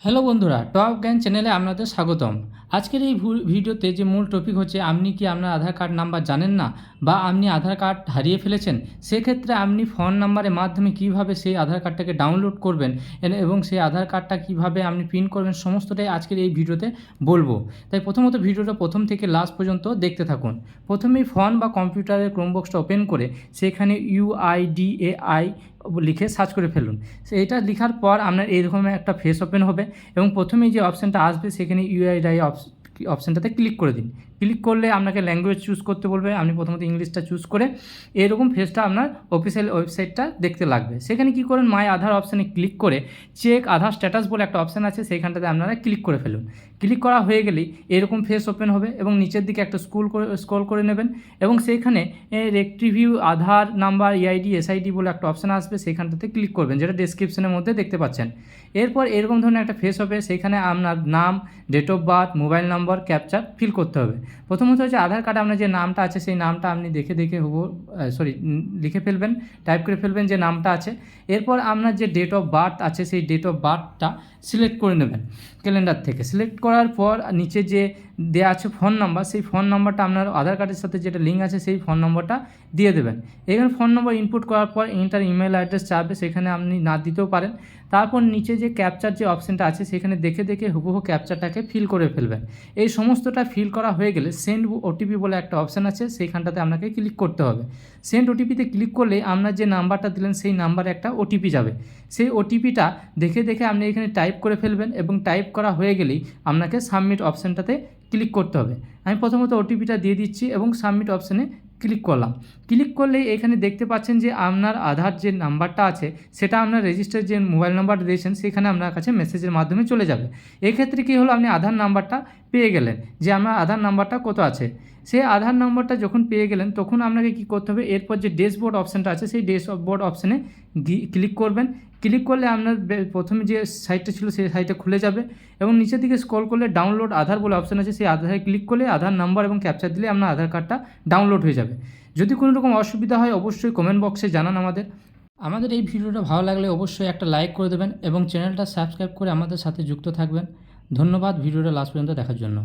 Hello বন্ধুরা, top জ্ঞান চ্যানেলে আপনাদের স্বাগতম। আজকের এই ভিডিওতে যে মূল টপিক হচ্ছে, আপনি কি আপনার আধার কার্ড নাম্বার জানেন না বা আপনি আধার কার্ড হারিয়ে ফেলেছেন, সেক্ষেত্রে আপনি ফোন নাম্বারের মাধ্যমে কিভাবে সেই আধার কার্ডটাকে ডাউনলোড করবেন এবং সেই আধার কার্ডটা কিভাবে আপনি প্রিন্ট করবেন, সমস্তটাই আজকের এই ভিডিওতে বলবো। তাই প্রথমত ভিডিওটা প্রথম থেকে লাস্ট পর্যন্ত দেখতে থাকুন। প্রথমেই ফোন বা কম্পিউটারের ক্রোমবক্সটা ওপেন করে সেখানে UIDAI লিখে সার্চ করে ফেলুন। এটা লেখার পর আপনার এইরকম একটা ফেস ওপেন হবে এবং প্রথমেই যে অপশানটা আসবে সেখানে UIDAI অপশানটাতে ক্লিক করে দিন। ক্লিক করলে আপনাকে ল্যাঙ্গুয়েজ চুজ করতে বলবে, আপনি প্রথমত ইংলিশটা চুজ করে এরকম ফেসটা আপনার অফিসিয়াল ওয়েবসাইটটা দেখতে লাগবে। সেখানে কি করেন, মাই আধার অপশানে ক্লিক করে চেক আধার স্ট্যাটাস বলে একটা অপশান আছে, সেইখানটাতে আপনারা ক্লিক করে ফেলুন। ক্লিক করা হয়ে গেলেই এরকম ফেস ওপেন হবে এবং নিচের দিকে একটা স্ক্রল করে নেবেন এবং সেইখানে রেক্টিভিউ আধার নাম্বার EID SID বলে একটা অপশান আসবে, সেইখানটাতে ক্লিক করবেন, যেটা ডেসক্রিপশনের মধ্যে দেখতে পাচ্ছেন। এরপর এরকম ধরনের একটা ফেস হবে, সেইখানে আপনার নাম, date of birth, mobile number, capture fill করতে হবে। প্রথমত হচ্ছে আধার কার্ডে আপনার যে নামটা আছে সেই নামটা আপনি দেখে লিখে ফেলবেন, টাইপ করে ফেলবেন যে নামটা আছে। এরপর আপনার যে ডেট অফ বার্থ আছে সেই ডেট অফ বার্থটা সিলেক্ট করে নেবেন ক্যালেন্ডার থেকে। সিলেক্ট করার পর নিচে যে দেওয়া আছে ফোন নাম্বার, সেই ফোন নাম্বারটা আপনার আধার কার্ডের সাথে যেটা লিঙ্ক আছে সেই ফোন নম্বরটা দিয়ে দেবেন। এখানে ফোন নম্বর ইনপুট করার পর ইন্টার ইমেল অ্যাড্রেস চাইবে, সেখানে আপনি না দিতেও পারেন। তারপর নিচে যে ক্যাপচার যে অপশানটা আছে সেখানে দেখে দেখে হুবহু ক্যাপচারটাকে ফিল করে ফেলবেন। এই সমস্তটা ফিল করা হয়ে গেলে সেন্ড OTP বলে একটা অপশান আছে, সেইখানটাতে আপনাকে ক্লিক করতে হবে। সেন্ড OTPতে ক্লিক করলে আপনার যে নাম্বারটা দিলেন সেই নাম্বারে একটা OTP যাবে। সেই OTPটা দেখে দেখে আপনি এখানে টাইপ করে ফেলবেন এবং টাইপ করা হয়ে গেলেই আপনাকে সাবমিট অপশানটাতে ক্লিক করতে হবে। আমি প্রথমত OTPটা দিয়ে দিচ্ছি এবং সাবমিট অপশানে ক্লিক করলাম। ক্লিক করলেই এখানে দেখতে পাচ্ছেন যে আপনার আধার যে নাম্বারটা আছে সেটা আপনার রেজিস্টার যে মোবাইল নাম্বার দিয়েছেন সেখানে আপনার কাছে মেসেজের মাধ্যমে চলে যাবে। এক্ষেত্রে কী হলো, আপনি আধার নাম্বারটা পেয়ে গেলেন যে আমার আধার নাম্বারটা কত আছে। সেই আধার নাম্বারটা যখন পেয়ে গেলেন তখন আপনাকে কী করতে হবে, এরপর যে ড্যাশবোর্ড অপশানটা আছে সেই ড্যাশবোর্ড অপশানে ক্লিক করবেন। ক্লিক করলে আপনার প্রথমে যে সাইটটা ছিল সেই সাইটটা খুলে যাবে এবং নিচের দিকে স্ক্রল করলে ডাউনলোড আধার বলে অপশান আছে, সেই আধারে ক্লিক করলে আধার নাম্বার এবং ক্যাপচার দিলে আপনার আধার কার্ডটা ডাউনলোড হয়ে যাবে। যদি কোনো রকম অসুবিধা হয় অবশ্যই কমেন্ট বক্সে জানান আমাদের এই ভিডিওটা ভালো লাগলে অবশ্যই একটা লাইক করে দেবেন এবং চ্যানেলটা সাবস্ক্রাইব করে আমাদের সাথে যুক্ত থাকবেন। ধন্যবাদ ভিডিওটা লাস্ট পর্যন্ত দেখার জন্য।